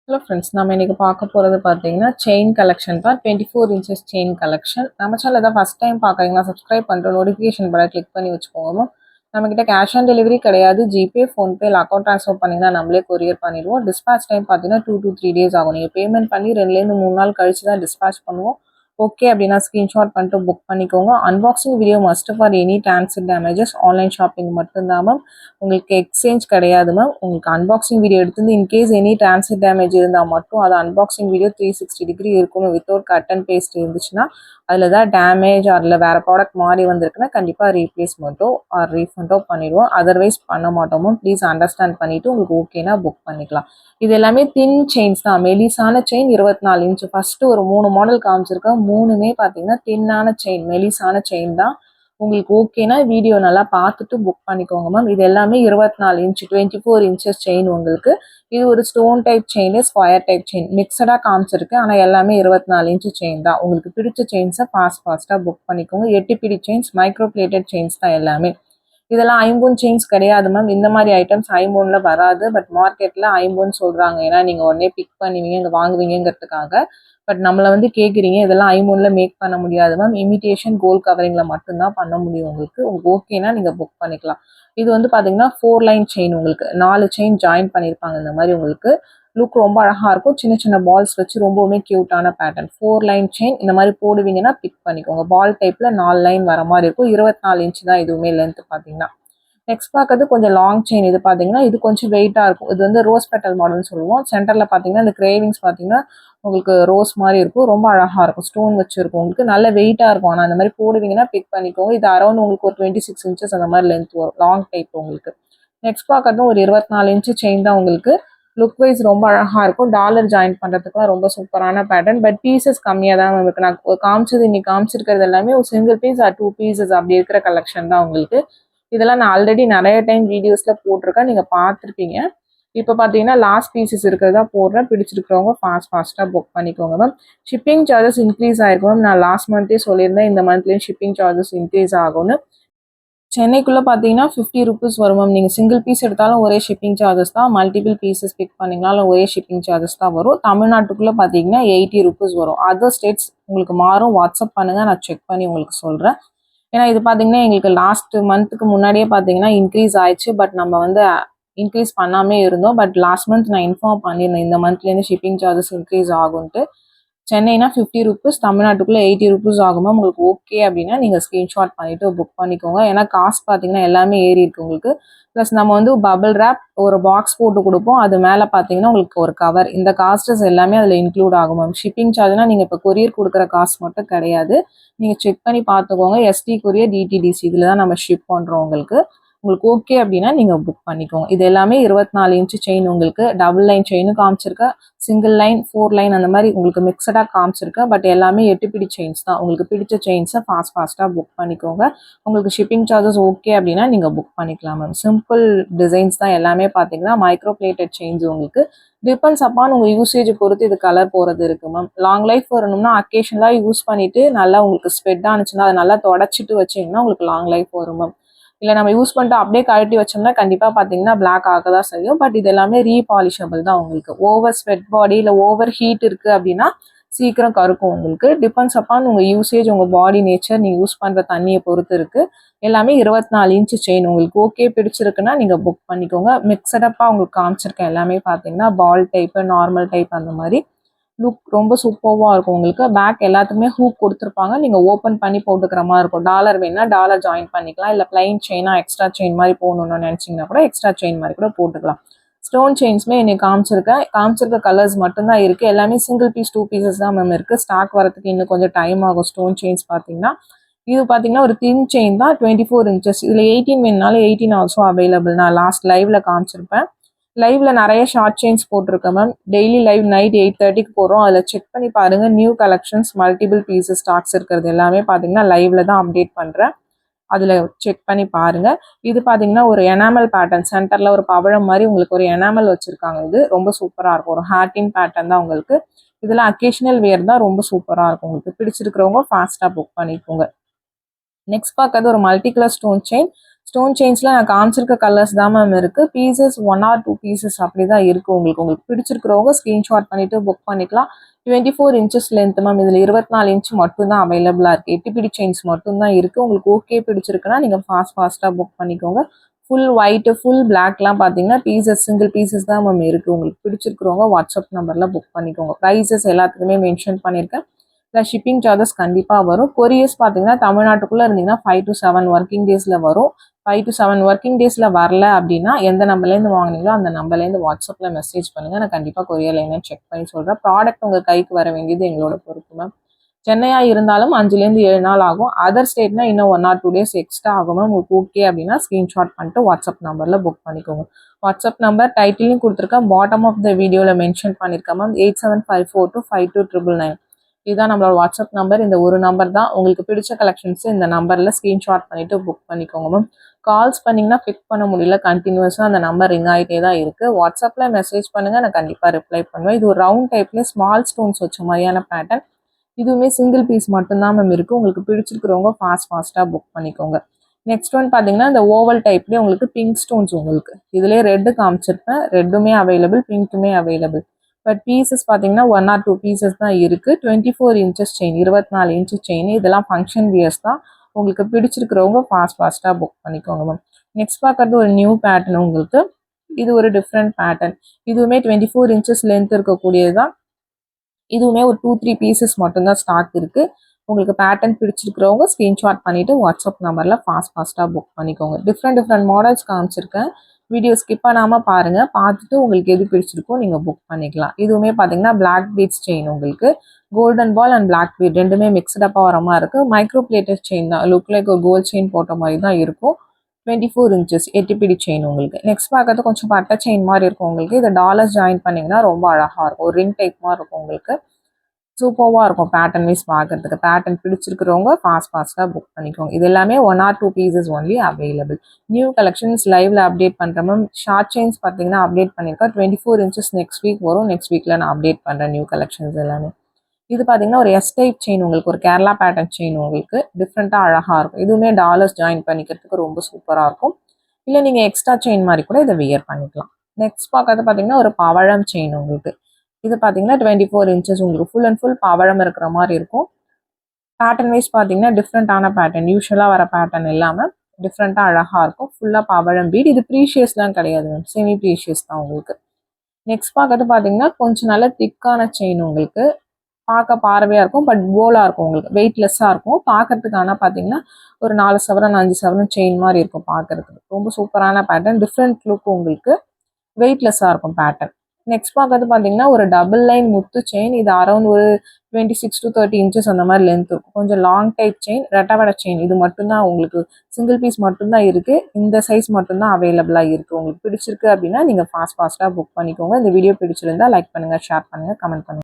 Hello friends, நம்ம இன்னைக்கு பார்க்க போகிறது பார்த்தீங்கன்னா செயின் கலெக்ஷன் தான். 24 inches செயின் கலெக்ஷன். நம்ம சேனல் தான் ஃபஸ்ட் டைம் பார்க்குறீங்கன்னா சப்ஸ்கிரைப் பண்ணிட்டு நோட்டிஃபிகேஷன் பட்டன் கிளிக் பண்ணி வச்சுக்கோங்க. நம்மக்கிட்ட கேஷ் ஆன் டெலிவரி கிடையாது. ஜிபே, ஃபோன்பே இல்லை அக்கௌண்ட் ட்ரான்ஸ்ஃபர் பண்ணிங்கன்னா நம்மளே கொரியர் பண்ணிடுவோம். டிஸ்பேச் டைம் பார்த்தீங்கன்னா 2 to 3 days ஆகும். நீங்கள் பேமெண்ட் பண்ணி 2லேருந்து 3 நாள் கழிச்சு தான் டிஸ்பேச் பண்ணுவோம். ஓகே அப்படின்னா ஸ்க்ரீன்ஷாட் பண்ணிட்டு புக் பண்ணிக்கோங்க. Unboxing video must for any transit damages. Online shopping மட்டும்தான் மேம். உங்களுக்கு எக்ஸ்சேஞ்ச் கிடையாது மேம். உங்களுக்கு அன்பாக்சிங் வீடியோ எடுத்து இன்கேஸ் எனி டிரான்சிட் டேமேஜ் இருந்தால் மட்டும் அது அன்பாக்சிங் வீடியோ 360 degree இருக்கணும். வித்தவுட் கட் அண்ட் பேஸ்ட் இருந்துச்சுன்னா அதில் தான் டேமேஜ் அதில் வேறு ப்ராடக்ட் மாறி வந்திருக்குன்னா கண்டிப்பாக ரீப்ளேஸ்மெண்ட்டோ ஆர் ரீஃபண்டோ பண்ணிடுவோம். அதர்வைஸ் பண்ண மாட்டோமோ. ப்ளீஸ் அண்டர்ஸ்டாண்ட் பண்ணிவிட்டு உங்களுக்கு ஓகேனா புக் பண்ணிக்கலாம். இது எல்லாமே தின் செயின்ஸ் தான். மெலிசான செயின் 24 inch. ஃபஸ்ட்டு ஒரு 3 மாடல் காமிச்சிருக்கேன். 3மே பார்த்தீங்கன்னா தின்னான செயின், மெலிசான செயின் தான். உங்களுக்கு ஓகேனா வீடியோ நல்லா பார்த்துட்டு புக் பண்ணிக்கோங்க மேம். இது எல்லாமே 24 inch 24 inches செயின் உங்களுக்கு. இது ஒரு stone type chain, square type chain மிக்சடாக காமிச்சிருக்கு. ஆனால் எல்லாமே 24 inch செயின் தான். உங்களுக்கு பிடிச்ச செயின்ஸை ஃபாஸ்ட்டாக புக் பண்ணிக்கோங்க. 8 பிடி செயின்ஸ், மைக்ரோ பிளேட்டட் செயின்ஸ் தான் எல்லாமே. இதெல்லாம் ஐம்பொன் செயின்ஸ் கிடையாது மேம். இந்த மாதிரி ஐட்டம்ஸ் ஐம்பொன்ல வராது. பட் மார்க்கெட்டில் ஐம்பொன் சொல்கிறாங்க. ஏன்னா நீங்கள் உடனே பிக் பண்ணுவீங்க, இங்கே வாங்குவீங்கிறதுக்காக. பட் நம்மளை வந்து கேட்குறீங்க, இதெல்லாம் ஐம்பொன்ல மேக் பண்ண முடியாது மேம். இமிட்டேஷன் கோல்ட் கவரிங்கில் மட்டும்தான் பண்ண முடியும். உங்களுக்கு ஓகேனா நீங்கள் புக் பண்ணிக்கலாம். இது வந்து பார்த்தீங்கன்னா 4 லைன் செயின். உங்களுக்கு 4 செயின் ஜாயின் பண்ணியிருப்பாங்க. இந்த மாதிரி உங்களுக்கு லுக் ரொம்ப அழகாக இருக்கும். சின்ன சின்ன பால்ஸ் வச்சு ரொம்பவுமே க்யூட்டான பேட்டர்ன். 4 லைன் செயின் இந்த மாதிரி போடுவீங்கன்னா பிக் பண்ணிக்கோங்க. பால் டைப்பில் 4 லைன் வர மாதிரி இருக்கும். 24 inch தான் இதுவுமே லென்த் பார்த்தீங்கன்னா. நெக்ஸ்ட் பார்க்கறது கொஞ்சம் லாங் செயின். இது பார்த்தீங்கன்னா இது கொஞ்சம் வெயிட்டாக இருக்கும். இது வந்து ரோஸ் பெட்டல் மாடல்னு சொல்லுவோம். சென்டரில் பார்த்தீங்கன்னா இந்த கிரேவிங்ஸ் பார்த்தீங்கன்னா உங்களுக்கு ரோஸ் மாதிரி இருக்கும். ரொம்ப அழகாக இருக்கும். ஸ்டோன் வச்சுருக்கும். உங்களுக்கு நல்ல வெயிட்டாக இருக்கும். ஆனால் அந்த மாதிரி போடுவீங்கன்னா பிக் பண்ணிக்கோங்க. இது அரௌண்ட் உங்களுக்கு ஒரு 26 inches அந்த மாதிரி லென்த் வரும். லாங் டைப் உங்களுக்கு. நெக்ஸ்ட் பார்க்கறதும் ஒரு 24 inch செயின் தான் உங்களுக்கு. லுக் வைஸ் ரொம்ப அழகாக இருக்கும். டாலர் ஜாயின் பண்ணுறதுக்குலாம் ரொம்ப சூப்பரான பேட்டர்ன். பட் பீசஸ் கம்மியாக தான் உங்களுக்கு. நான் காமிச்சது இன்னைக்கு காமிச்சிருக்கிறது எல்லாமே ஒரு சிங்கிள் பீஸ் ஆர் 2 pieces அப்படி இருக்கிற கலெக்ஷன் தான் உங்களுக்கு. இதெல்லாம் நான் ஆல்ரெடி நிறைய டைம் வீடியோஸில் போட்டிருக்கேன். நீங்கள் பார்த்துருப்பீங்க. இப்போ பார்த்தீங்கன்னா லாஸ்ட் பீசஸ் இருக்கிறதா போடுறேன். பிடிச்சிருக்கிறவங்க ஃபாஸ்ட்டாக புக் பண்ணிக்கோங்க மேம். ஷிப்பிங் சார்ஜஸ் இன்க்ரீஸ் ஆகிருக்கும் மேம். நான் லாஸ்ட் மந்த்தே சொல்லியிருந்தேன் இந்த மந்த்லேயும் ஷிப்பிங் சார்ஜஸ் இன்க்ரீஸ் ஆகும்னு. சென்னைக்குள்ளே பார்த்தீங்கன்னா 50 rupees வரும் மேம். நீங்கள் சிங்கிள் பீஸ் எடுத்தாலும் ஒரே ஷிப்பிங் சார்ஜஸ் தான். மல்டிபிள் பீசஸ் பிக் பண்ணிங்கனாலும் ஒரே ஷிப்பிங் சார்ஜஸ் தான் வரும். தமிழ்நாட்டுக்குள்ளே பார்த்தீங்கன்னா 80 rupees வரும். அதர் ஸ்டேட்ஸ் உங்களுக்கு மாறும். வாட்ஸ்அப் பண்ணுங்கள், நான் செக் பண்ணி உங்களுக்கு சொல்கிறேன். ஏன்னா இது பார்த்தீங்கன்னா எங்களுக்கு லாஸ்ட் மந்த்துக்கு முன்னாடியே பார்த்தீங்கன்னா இன்க்ரீஸ் ஆயிடுச்சு. பட் நம்ம வந்து இன்க்ரீஸ் பண்ணாமே இருந்தோம். பட் லாஸ்ட் மந்த் நான் இன்ஃபார்ம் பண்ணியிருந்தேன் இந்த மந்த்லேருந்து ஷிப்பிங் சார்ஜஸ் இன்க்ரீஸ் ஆகும்ட்டு. சென்னைனா 50 rupees, தமிழ்நாட்டுக்குள்ளே 80 rupees ஆகுமா. உங்களுக்கு ஓகே அப்படின்னா நீங்கள் ஸ்க்ரீன்ஷாட் பண்ணிவிட்டு புக் பண்ணிக்கோங்க. ஏன்னா காஸ்ட் பார்த்தீங்கன்னா எல்லாமே ஏறி இருக்கு உங்களுக்கு. ப்ளஸ் நம்ம வந்து பபிள் ரேப் ஒரு பாக்ஸ் போட்டு கொடுப்போம். அது மேலே பார்த்தீங்கன்னா உங்களுக்கு ஒரு கவர். இந்த காஸ்டஸ் எல்லாமே அதில் இன்க்ளூட் ஆகும் மேம். ஷிப்பிங் சார்ஜ்னா நீங்கள் இப்போ கொரியர் கொடுக்குற காஸ்ட் மட்டும் கிடையாது. நீங்கள் செக் பண்ணி பார்த்துக்கோங்க. எஸ்டி கொரியர், டிடிடிசி இதில் தான் நம்ம ஷிப் பண்ணுறோம் உங்களுக்கு. உங்களுக்கு ஓகே அப்படின்னா நீங்கள் புக் பண்ணிக்கோங்க. இது எல்லாமே 24 inch செயின் உங்களுக்கு. டபுள் லைன் செயினும் காமிச்சிருக்கேன், சிங்கிள் லைன், 4 லைன் அந்த மாதிரி உங்களுக்கு மிக்சடாக காமிச்சிருக்கேன். பட் எல்லாமே 8 பிடி செயின்ஸ் தான். உங்களுக்கு பிடிச்ச செயின்ஸை ஃபாஸ்ட்டாக புக் பண்ணிக்கோங்க. உங்களுக்கு ஷிப்பிங் சார்ஜஸ் ஓகே அப்படின்னா நீங்கள் புக் பண்ணிக்கலாம் மேம். சிம்பிள் டிசைன்ஸ் தான் எல்லாமே. பார்த்தீங்கன்னா மைக்ரோ பிளேட்டட் செயின்ஸ் உங்களுக்கு. டிபெண்ட்ஸ் அப்பான் உங்கள் யூசேஜ் பொறுத்து இது கலர் போகிறது இருக்குது மேம். லாங் லைஃப் வரணும்னா அக்கேஷனலாக யூஸ் பண்ணிவிட்டு நல்லா உங்களுக்கு ஸ்ப்ரெட் ஆனிச்சுன்னா அதை நல்லா தொடச்சிட்டு வச்சிங்கன்னா உங்களுக்கு லாங் லைஃப் வரும் மேம். இல்லை நம்ம யூஸ் பண்ணிட்டு அப்படியே கழட்டி வச்சோம்னா கண்டிப்பாக பார்த்தீங்கன்னா பிளாக் ஆக தான் செய்யும். பட் இது எல்லாமே ரீபாலிஷபிள் தான் உங்களுக்கு. ஓவர் ஸ்வெட் பாடி இல்லை ஓவர் ஹீட் இருக்குது அப்படின்னா சீக்கிரம் கருக்கும் உங்களுக்கு. டிபெண்ட்ஸ் அப்பான் உங்கள் யூசேஜ், உங்கள் பாடி நேச்சர், நீங்கள் யூஸ் பண்ணுற தண்ணியை பொறுத்து இருக்குது. எல்லாமே 24 inch செயின் உங்களுக்கு ஓகே பிடிச்சிருக்குன்னா நீங்கள் புக் பண்ணிக்கோங்க. மிக்சடப்பாக உங்களுக்கு காமிச்சிருக்கேன் எல்லாமே. பார்த்தீங்கன்னா பால் டைப்பு, நார்மல் டைப் அந்த மாதிரி லுக் ரொம்ப சூப்பராக இருக்கும் உங்களுக்கு. பேக் எல்லாத்துக்குமே ஹூக் கொடுத்துருப்பாங்க. நீங்கள் ஓப்பன் பண்ணி போட்டுக்கிற மாதிரி இருக்கும். டாலர் வேணுன்னா டாலர் ஜாயின் பண்ணிக்கலாம். இல்லை பிளைன் செயினாக எக்ஸ்ட்ரா செயின் மாதிரி போகணுன்னு நினச்சிங்கன்னா கூட எக்ஸ்ட்ரா செயின் மாதிரி கூட போட்டுக்கலாம். ஸ்டோன் செயின்ஸுமே எனக்கு காமிச்சிருக்க கலர்ஸ் மட்டும்தான் இருக்குது. எல்லாமே சிங்கிள் பீஸ் 2 pieces தான் மேம் இருக்குது. ஸ்டாக் வரதுக்கு இன்னும் கொஞ்சம் டைம் ஆகும். ஸ்டோன் செயின்ஸ் பார்த்தீங்கன்னா இது பார்த்தீங்கன்னா ஒரு தின் செயின் தான், 24 inches. இதில் 18 வேணுனாலும் 18 ஆல்சோ அவைலபிள். நான் லாஸ்ட் லைவ்ல காமிச்சிருப்பேன். லைவ்ல நிறைய ஷார்ட் செயின்ஸ் போட்டிருக்கேன் மேம். டெய்லி லைவ் நைட் 8:30க்கு போகிறோம். அதில் செக் பண்ணி பாருங்க. New collections, multiple pieces stocks இருக்கிறது எல்லாமே பார்த்தீங்கன்னா லைவ்ல தான் அப்டேட் பண்ணுறேன். அதில் செக் பண்ணி பாருங்க. இது பார்த்தீங்கன்னா ஒரு எனாமல் பேட்டர்ன். சென்டரில் ஒரு பவழம் மாதிரி உங்களுக்கு ஒரு எனாமல் வச்சுருக்காங்க. இது ரொம்ப சூப்பராக இருக்கும். ஒரு ஹார்டின் பேட்டர்ன் தான் உங்களுக்கு. இதில் அக்கேஷனல் வேர் தான். ரொம்ப சூப்பராக இருக்கும் உங்களுக்கு. பிடிச்சிருக்கிறவங்க ஃபாஸ்ட்டாக புக் பண்ணிக்கோங்க. நெக்ஸ்ட் பார்க்கறது ஒரு multi colour stone chain. Stone செயின்ஸில் நான் காமிச்சிருக்க கலர்ஸ் தான் மேம் இருக்குது. பீசஸ் 1 or 2 பீசஸ் அப்படி தான் இருக்குது. உங்களுக்கு பிடிச்சிருக்கிறவங்க ஸ்க்ரீன்ஷாட் பண்ணிவிட்டு புக் பண்ணிக்கலாம். 24 இன்ச்சஸ் லென்த் மேம். இதில் 24 இன்ச் மட்டும் தான் அவைலபிளாக இருக்குது. 8 பிடி செயின்ஸ் மட்டும் தான் இருக்குது. உங்களுக்கு ஓகே பிடிச்சிருக்குன்னா நீங்கள் ஃபாஸ்ட்டாக புக் பண்ணிக்கோங்க. ஃபுல் ஒயிட்டு ஃபுல் பிளாக்லாம் பார்த்தீங்கன்னா சிங்கிள் பீசஸ் தான் மேம் இருக்குது. உங்களுக்கு பிடிச்சிருக்கிறவங்க வாட்ஸ்அப் நம்பரில் புக் பண்ணிக்கோங்க. ப்ரைஸஸ் எல்லாத்துக்குமே மென்ஷன் பண்ணியிருக்கேன். ப்ளஸ் ஷிப்பிங் சார்ஜஸ் கண்டிப்பாக வரும். கொரியர்ஸ் பார்த்தீங்கன்னா தமிழ்நாட்டுக்குள்ளே இருந்தீங்கன்னா 5 to 7 ஒர்க்கிங் டேஸில் வரும். 5 to 7 ஒர்க்கிங் டேஸில் வரல அப்படின்னா எந்த நம்பர்லேருந்து வாங்கினீங்களோ அந்த நம்பர்லேருந்து வாட்ஸ்அப்பில் மெசேஜ் பண்ணுங்கள். நான் கண்டிப்பாக கொரியர் லைனை செக் பண்ணி சொல்கிறேன். ப்ராடக்ட் உங்கள் கைக்கு வர வேண்டியது எங்களோட பொறுப்பு மேம். சென்னையாக இருந்தாலும் 5லேருந்து 7 நாள் ஆகும். அதர் ஸ்டேட்னா இன்னும் 1 or 2 டேஸ் எக்ஸ்ட்ரா ஆகும் மேம். உங்களுக்கு ஓகே அப்படின்னா ஸ்க்ரீன்ஷாட் பண்ணிட்டு வாட்ஸ்அப் நம்பரில் புக் பண்ணிக்கோங்க. வாட்ஸ்அப் நம்பர் டைட்டிலையும் கொடுத்துருக்கேன், பாட்டம் ஆஃப் த வீடியோவில் மென்ஷன் பண்ணியிருக்கேன் மேம். 8754252999. இதுதான் நம்மளோட வாட்ஸ்அப் நம்பர். இந்த ஒரு நம்பர் தான். உங்களுக்கு பிடிச்ச கலெக்ஷன்ஸ் இந்த நம்பரில் ஸ்க்ரீன்ஷாட் பண்ணிவிட்டு புக் பண்ணிக்கோங்க மேம். கால்ஸ் பண்ணிங்கன்னா பிக் பண்ண முடியல, கண்டினியூஸாக அந்த நம்பர் ரிங் ஆகிட்டே தான் இருக்குது. வாட்ஸ்அப்பில் மெசேஜ் பண்ணுங்கள், நான் கண்டிப்பாக ரிப்ளை பண்ணுவேன். இது ஒரு ரவுண்ட் டைப்லேயே ஸ்மால் ஸ்டோன்ஸ் வச்ச மாதிரியான பேட்டர்ன். இதுவுமே சிங்கிள் பீஸ் மட்டும்தான் மேம் இருக்குது. உங்களுக்கு பிடிச்சிருக்கிறவங்க ஃபாஸ்ட்டாக புக் பண்ணிக்கோங்க. நெக்ஸ்ட் ஒன் பார்த்தீங்கன்னா இந்த ஓவல் டைப்லேயே உங்களுக்கு பிங்க் ஸ்டோன்ஸ் உங்களுக்கு இதுலேயே ரெட்டு காமிச்சிருப்பேன். ரெட்டுமே அவைலபிள், பிங்க்குமே அவைலபிள். பட் பீசஸ் பார்த்தீங்கன்னா 1 or 2 பீசஸ் தான் இருக்குது. 24 இன்ச்சஸ் செயின், 24 இன்ச்சு செயின். இதெல்லாம் ஃபங்க்ஷன் வியர்ஸ் தான். உங்களுக்கு பிடிச்சிருக்கிறவங்க ஃபாஸ்ட்டாக புக் பண்ணிக்கோங்க மேம். நெக்ஸ்ட் பார்க்குறது ஒரு நியூ பேட்டர்ன் உங்களுக்கு. இது ஒரு டிஃப்ரெண்ட் பேட்டர்ன். இதுவுமே 24 இன்ச்சஸ் லென்த் இருக்கக்கூடியது தான். இதுவுமே ஒரு 2-3 பீசஸ் மட்டும்தான் ஸ்டாக் இருக்குது. உங்களுக்கு பேட்டர்ன் பிடிச்சிருக்கிறவங்க ஸ்க்ரீன்ஷாட் பண்ணிவிட்டு வாட்ஸ்அப் நம்பரில் ஃபாஸ்ட்டாக புக் பண்ணிக்கோங்க. டிஃப்ரெண்ட் மாடல்ஸ் காமிச்சிருக்கேன். வீடியோ ஸ்கிப் பண்ணாமல் பாருங்கள். பார்த்துட்டு உங்களுக்கு எது பிடிச்சிருக்கோ நீங்கள் புக் பண்ணிக்கலாம். இதுவுமே பார்த்தீங்கன்னா பிளாக் பீட்ஸ் செயின் உங்களுக்கு. Golden ball and black bead ரெண்டுமே மிக்ஸ்டப்பாக வர மாதிரி இருக்குது. மைக்ரோ பிளேட்டட் செயின் தான். லுக் லைக் ஒரு கோல்ட் செயின் போட்ட மாதிரி தான் இருக்கும். 24 இன்ச்சஸ் 8 பிடி செயின் உங்களுக்கு. நெக்ஸ்ட் பார்க்கறது கொஞ்சம் பட்டை செயின் மாதிரி இருக்கும் உங்களுக்கு. இதை டாலர்ஸ் ஜாயின் பண்ணிங்கன்னா ரொம்ப அழகாக இருக்கும். ஒரு ரிங் டைப் மாதிரி இருக்கும் உங்களுக்கு. சூப்பராக இருக்கும் பேட்டர்ன் வைஸ் பார்க்கறதுக்கு. பேட்டர்ன் பிடிச்சிருக்கிறவங்க ஃபாஸ்ட்டாக புக் பண்ணிக்கோங்க. இது எல்லாமே 1 or 2 pieces only available. New collections லைவ்ல அப்டேட் பண்ணுறேன் மேம். ஷார்ட் செயின்ஸ் பார்த்தீங்கன்னா அப்டேட் பண்ணியிருக்கேன். 24 இன்ச்சஸ் நெக்ஸ்ட் வீக் வரும். நெக்ஸ்ட் வீக்கில் நான் அப்டேட் பண்ணுறேன் நியூ கலெக்ஷன்ஸ் எல்லாமே. இது பார்த்தீங்கன்னா ஒரு எஸ் டைப் செயின் உங்களுக்கு, ஒரு கேரளா பேட்டர்ன் செயின் உங்களுக்கு. டிஃப்ரெண்ட்டாக அழகாக இருக்கும். இதுவுமே டாலர்ஸ் ஜாயின் பண்ணிக்கிறதுக்கு ரொம்ப சூப்பராக இருக்கும். இல்லை நீங்கள் எக்ஸ்ட்ரா செயின் மாதிரி கூட இதை வியர் பண்ணிக்கலாம். நெக்ஸ்ட் பார்க்கறது பார்த்தீங்கன்னா ஒரு பவழம் செயின் உங்களுக்கு. இது பார்த்தீங்கன்னா 24 இன்ச்சஸ் உங்களுக்கு ஃபுல் அண்ட் ஃபுல் பவழம் இருக்கிற மாதிரி இருக்கும். பேட்டர்ன் வைஸ் பார்த்தீங்கன்னா டிஃப்ரெண்ட்டான பேட்டர்ன், யூஸ்வலாக வர பேட்டர்ன் இல்லாமல் டிஃப்ரெண்ட்டாக அழகாக இருக்கும். ஃபுல்லாக பவழம் பீட். இது ப்ரீஷியஸ்லாம் கிடையாது மேம், செமி ப்ரீஷியஸ் தான் உங்களுக்கு. நெக்ஸ்ட் பார்க்கறது பார்த்தீங்கன்னா கொஞ்சம் நல்ல திக்கான செயின் உங்களுக்கு. பார்க்க பார்வையாக இருக்கும், பட் போலாக இருக்கும் உங்களுக்கு. வெயிட்லெஸ்ஸாக இருக்கும் பார்க்கறதுக்கு. ஆனால் பார்த்தீங்கன்னா ஒரு 4 சவரன் 5 சவரன் செயின் மாதிரி இருக்கும் பார்க்கறதுக்கு. ரொம்ப சூப்பரான பேட்டர்ன், டிஃப்ரெண்ட் லுக் உங்களுக்கு. வெயிட்லெஸ்ஸாக இருக்கும் பேட்டர்ன். நெக்ஸ்ட் பார்க்கறது பார்த்தீங்கன்னா ஒரு டபுள் லைன் முத்து செயின். இது அரௌண்ட் ஒரு 26 to 30 இன்ச்சஸ் அந்த மாதிரி லென்த் இருக்கும். கொஞ்சம் லாங் டைப் செயின், ரெட்டவடை செயின். இது மட்டும்தான் உங்களுக்கு சிங்கிள் பீஸ் மட்டும்தான் இருக்குது. இந்த சைஸ் மட்டும்தான் அவைலபிளாக இருக்குது. உங்களுக்கு பிடிச்சிருக்கு அப்படின்னா நீங்கள் ஃபாஸ்ட்டாக புக் பண்ணிக்கோங்க. இந்த வீடியோ பிடிச்சிருந்தா லைக் பண்ணுங்கள், ஷேர் பண்ணுங்கள், கமெண்ட் பண்ணுங்கள்.